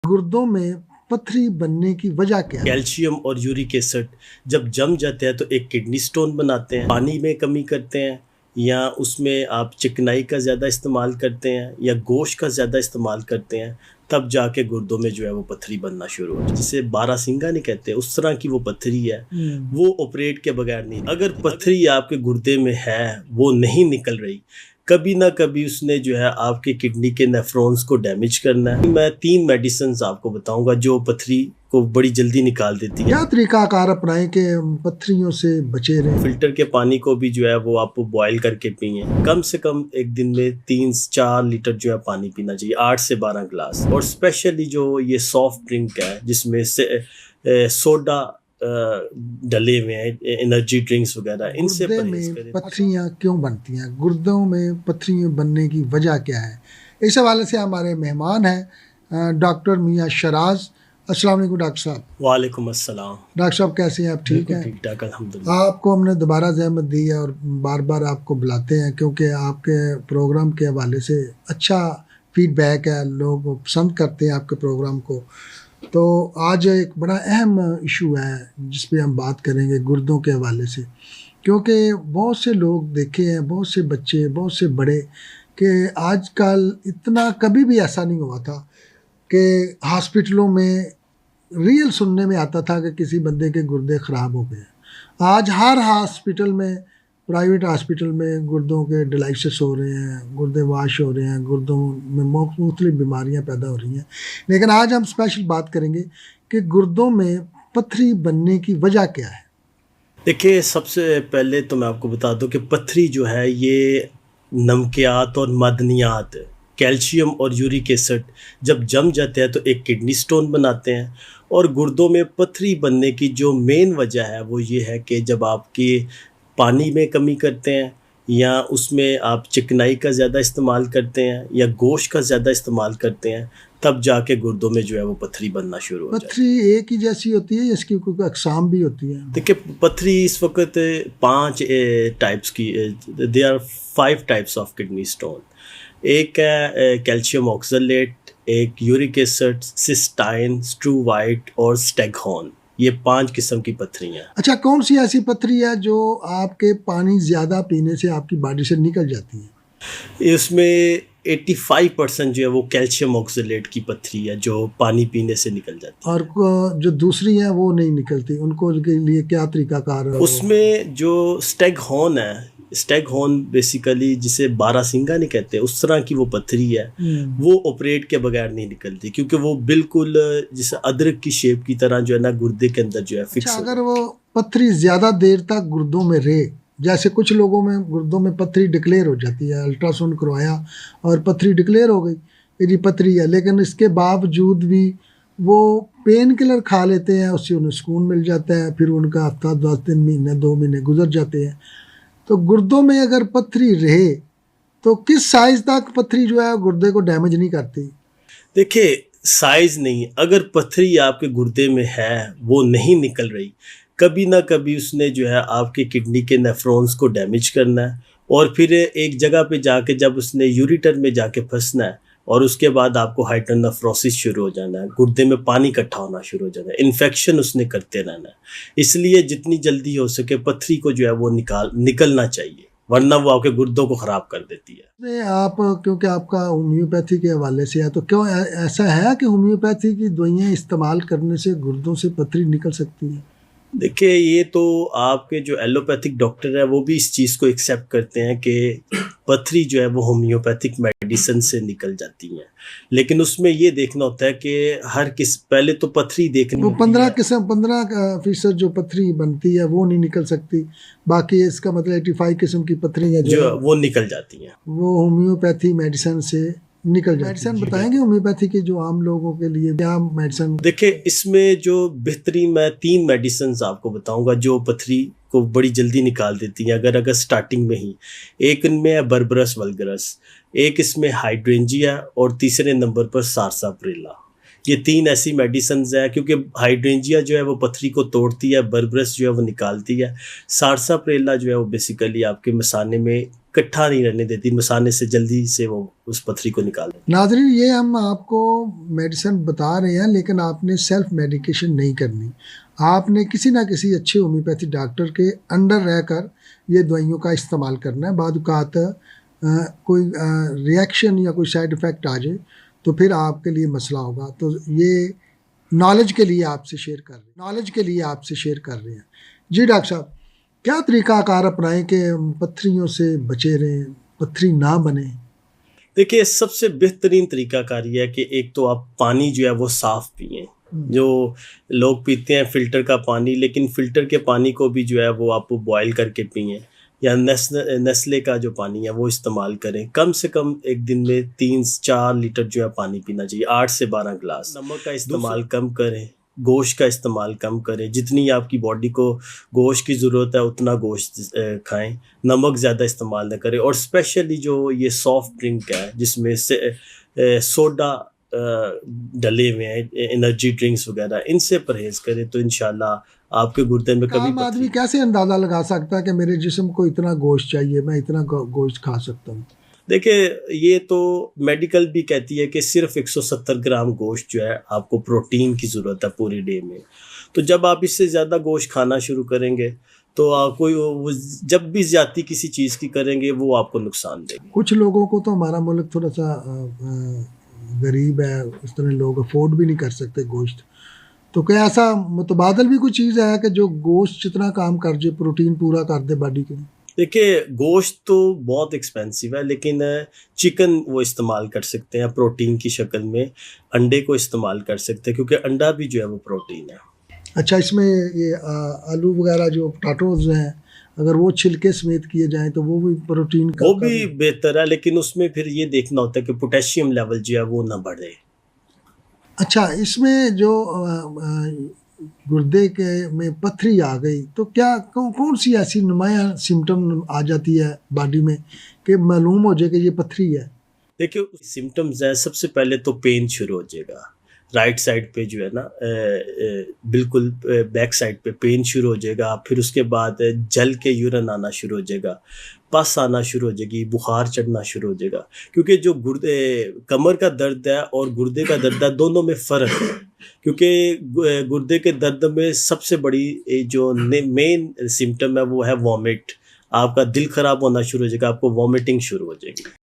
गुर्दों में पथरी बनने की वजह क्या है? कैल्शियम और यूरिक एसिड जब जम जाते हैं तो एक किडनी स्टोन बनाते हैं, पानी में कमी करते हैं, या उसमें आप चिकनाई का ज़्यादा इस्तेमाल करते हैं या गोश्त का ज़्यादा इस्तेमाल करते हैं, तब जाके गुर्दों में जो है वो पथरी बनना शुरू हो जाती है, जिसे बारासिंगा नहीं कहते, उस तरह की वो पथरी है। वो ऑपरेट के बगैर नहीं। अगर पथरी आपके गुर्दे में है, वो नहीं निकल रही, कभी ना कभी उसने जो है आपके किडनी के नेफ्रॉन्स को डैमेज करना है। मैं 3 मेडिसिन आपको बताऊंगा जो पथरी को बड़ी जल्दी निकाल देती है। क्या तरीकाकार अपनाएं कि पथरियों से बचे रहें? फिल्टर के पानी को भी जो है वो आप बॉयल करके पिए। कम से कम एक दिन में 3-4 लीटर जो है पानी पीना चाहिए, 8 से 12 गिलास। और स्पेशली जो ये सॉफ्ट ड्रिंक है जिसमें से सोडा डले हुए हैं, एनर्जी ड्रिंक्स वगैरह, इनसे परहेज करें। पथरियाँ क्यों बनती हैं? गुर्दों में पथरियाँ बनने की वजह क्या है? इस हवाले से हमारे मेहमान हैं डॉक्टर मियाँ शराज। अस्सलाम वालेकुम डॉक्टर साहब। वालेकुम अस्सलाम। डॉक्टर साहब कैसे हैं आप? ठीक हैं? ठीक ठाक अल्हम्दुलिल्लाह। आपको हमने दोबारा ज़हमत दी है और बार बार आपको बुलाते हैं क्योंकि आपके प्रोग्राम के हवाले से अच्छा फीडबैक है, लोग पसंद करते हैं आपके प्रोग्राम को। तो आज एक बड़ा अहम इशू है जिस पे हम बात करेंगे गुर्दों के हवाले से, क्योंकि बहुत से लोग देखे हैं, बहुत से बच्चे, बहुत से बड़े, कि आजकल इतना कभी भी ऐसा नहीं हुआ था कि हॉस्पिटलों में रियल सुनने में आता था कि किसी बंदे के गुर्दे ख़राब हो गए। आज हर हॉस्पिटल में, प्राइवेट हॉस्पिटल में गुर्दों के डायलिसिस हो रहे हैं, गुर्दे वाश हो रहे हैं, गुर्दों में मुख्तलिफ बीमारियां पैदा हो रही हैं। लेकिन आज हम स्पेशल बात करेंगे कि गुर्दों में पथरी बनने की वजह क्या है। देखिए, सबसे पहले तो मैं आपको बता दूं कि पथरी जो है ये नमकियात और मदनियात, कैल्शियम और यूरिक एसिड जब जम जाते हैं तो एक किडनी स्टोन बनाते हैं। और गुर्दों में पथरी बनने की जो मेन वजह है वो ये है कि जब आपके पानी में कमी करते हैं, या उसमें आप चिकनाई का ज़्यादा इस्तेमाल करते हैं या गोश्त का ज़्यादा इस्तेमाल करते हैं, तब जाके गुर्दों में जो है वो पथरी बनना शुरू हो जाती है। पथरी एक ही जैसी होती है, इसकी कोई अकसाम भी होती है? देखिए, पथरी इस वक्त 5 टाइप्स की, they are 5 types of kidney stone. एक है कैल्शियम ऑक्सलेट, एक uric acid, cystine, struvite और स्टेगहॉर्न। ये 5 किस्म की पथरियाँ। अच्छा, कौन सी ऐसी पथरी है जो आपके पानी ज़्यादा पीने से आपकी बॉडी से निकल जाती है? इसमें 85% जो है वो कैल्शियम ऑक्सलेट की पथरी है जो पानी पीने से निकल जाती है। और जो दूसरी हैं वो नहीं निकलती, उनको के लिए क्या तरीकाकार है? उसमें जो स्टेगहॉर्न है, स्टेगहॉर्न बेसिकली जिसे बारासिंगा नहीं कहते, उस तरह की वो पथरी है। वो ऑपरेट के बगैर नहीं निकलती, क्योंकि वो बिल्कुल जैसे अदरक की शेप की तरह जो है ना गुर्दे के अंदर जो है फिक्स। अच्छा, अगर वो पथरी ज़्यादा देर तक गुर्दों में रहे, जैसे कुछ लोगों में गुर्दों में पथरी डिक्लेयर हो जाती है, अल्ट्रासाउंड करवाया और पथरी डिक्लेयर हो गई, मेरी पथरी है, लेकिन इसके बावजूद भी वो पेन किलर खा लेते हैं, उससे उन्हें सुकून मिल जाता है, फिर उनका हफ्ता 10 दिन, महीने 2 महीने गुजर जाते हैं। तो गुर्दों में अगर पथरी रहे तो किस साइज तक पथरी जो है गुर्दे को डैमेज नहीं करती? देखिए, साइज नहीं, अगर पथरी आपके गुर्दे में है, वो नहीं निकल रही, कभी ना कभी उसने जो है आपके किडनी के नेफ्रॉन्स को डैमेज करना है, और फिर एक जगह पे जाके जब उसने यूरिटर में जाके फंसना है, और उसके बाद आपको हाइड्रोनेफ्रोसिस शुरू हो जाना है, गुर्दे में पानी इकट्ठा होना शुरू हो जाना है, इन्फेक्शन उसने करते रहना है। इसलिए जितनी जल्दी हो सके पथरी को जो है वो निकलना चाहिए, वरना वो आपके गुर्दों को ख़राब कर देती है। आप, क्योंकि आपका होम्योपैथी के हवाले से है, तो क्यों ऐसा है कि होम्योपैथी की दवाइयाँ इस्तेमाल करने से गुर्दों से पथरी निकल सकती है? देखिए, ये तो आपके जो एलोपैथिक डॉक्टर है वो भी इस चीज़ को एक्सेप्ट करते हैं कि पथरी जो है वो होम्योपैथिक मेडिसिन से निकल जाती है, लेकिन उसमें ये देखना होता है कि पहले तो पथरी देखनी वो 15% जो पथरी बनती है वो नहीं निकल सकती, बाकी इसका मतलब 85 किस्म की पथरी है जो वो निकल जाती हैं, वो होम्योपैथी मेडिसिन से निकल जाती है। मेडिसिन बताएंगे होम्योपैथी के जो आम लोगों के लिए क्या मेडिसिन? देखिए, इसमें जो बेहतरीन मैं 3 मेडिसिन आपको बताऊंगा जो पथरी को बड़ी जल्दी निकाल देती हैं, अगर स्टार्टिंग में ही। एक इनमें है बर्बरस वल्गरस, एक इसमें हाइड्रेंजिया, और तीसरे नंबर पर सारसाप्रेला। ये 3 ऐसी मेडिसिन हैं, क्योंकि हाइड्रेंजिया जो है वो पथरी को तोड़ती है, बर्बरस जो है वो निकालती है, सारसाप्रेला जो है वो बेसिकली आपके मसाने में इकट्ठा नहीं रहने देती, मसाने से जल्दी से वो उस पथरी को निकाल देती। नाज़रीन, ये हम आपको मेडिसिन बता रहे हैं, लेकिन आपने सेल्फ मेडिकेशन नहीं करनी। आपने किसी ना किसी अच्छे होम्योपैथी डॉक्टर के अंडर रहकर ये दवाइयों का इस्तेमाल करना है। बाद औक़ात कोई रिएक्शन या कोई साइड इफ़ेक्ट आ जाए तो फिर आपके लिए मसला होगा। तो ये नॉलेज के लिए आपसे शेयर कर रहे हैं। जी डॉक्टर साहब, क्या तरीक़ाकार अपनाएं कि पत्थरियों से बचे रहें, पत्थरी ना बने? देखिए, सबसे बेहतरीन तरीक़ाकार ये है कि एक तो आप पानी जो है वो साफ़ पिएँ। जो लोग पीते हैं फ़िल्टर का पानी, लेकिन फ़िल्टर के पानी को भी जो है वो आप बॉयल करके पिएँ, या नेस्ले का जो पानी है वो इस्तेमाल करें। कम से कम एक दिन में 3-4 लीटर जो है पानी पीना चाहिए, 8 से 12 गिलास। नमक का इस्तेमाल कम करें, गोश्त का इस्तेमाल कम करें। जितनी आपकी बॉडी को गोश्त की ज़रूरत है उतना गोश्त खाएं, नमक ज़्यादा इस्तेमाल न करें। और स्पेशली जो ये सॉफ्ट ड्रिंक है जिसमें से सोडा डले हुए हैं, एनर्जी ड्रिंक्स वगैरह, इनसे परहेज़ करें तो इंशाल्लाह आपके गुर्दे में कभी आम आदमी कैसे अंदाज़ा लगा सकता है कि मेरे जिस्म को इतना गोश्त चाहिए, मैं इतना गोश्त खा सकता हूँ? देखिए, ये तो मेडिकल भी कहती है कि सिर्फ 170 ग्राम गोश्त जो है आपको प्रोटीन की ज़रूरत है पूरे डे में। तो जब आप इससे ज़्यादा गोश्त खाना शुरू करेंगे तो कोई वो जब भी ज़्यादती किसी चीज़ की करेंगे वो आपको नुकसान देगी। कुछ लोगों को तो हमारा मुल्क थोड़ा सा गरीब है, इस तरह लोग अफोर्ड भी नहीं कर सकते गोश्त। तो क्या ऐसा मुतबादल भी कोई चीज़ है कि जो गोश्त जितना काम कर जाए, प्रोटीन पूरा कर दे बॉडी के? देखिए, गोश्त तो बहुत एक्सपेंसिव है, लेकिन चिकन वो इस्तेमाल कर सकते हैं प्रोटीन की शक्ल में। अंडे को इस्तेमाल कर सकते हैं क्योंकि अंडा भी जो है वो प्रोटीन है। अच्छा, इसमें ये आलू वगैरह जो पोटैटोज़ हैं, अगर वो छिलके समेत किए जाएँ तो वो भी प्रोटीन का वो भी बेहतर है, लेकिन उसमें फिर ये देखना होता है कि पोटेशियम लेवल जो है वो ना बढ़े। अच्छा, इसमें जो गुर्दे के में पथरी आ गई तो क्या कौन सी ऐसी नुमायाँ सिम्टम आ जाती है बॉडी में कि मालूम हो जाए कि ये पथरी है? देखिए, सिम्टम्स हैं, सबसे पहले तो पेन शुरू हो जाएगा राइट साइड पे जो है ना, बिल्कुल बैक साइड पे पेन शुरू हो जाएगा। फिर उसके बाद जल के यूरिन आना शुरू हो जाएगा, पस आना शुरू हो जाएगी, बुखार चढ़ना शुरू हो जाएगा। क्योंकि जो कमर का दर्द है और गुर्दे का दर्द है, दोनों में फ़र्क है। क्योंकि गुर्दे के दर्द में सबसे बड़ी जो मेन सिम्टम है वो है वॉमिट। आपका दिल ख़राब होना शुरू हो जाएगा, आपको वॉमिटिंग शुरू हो जाएगी।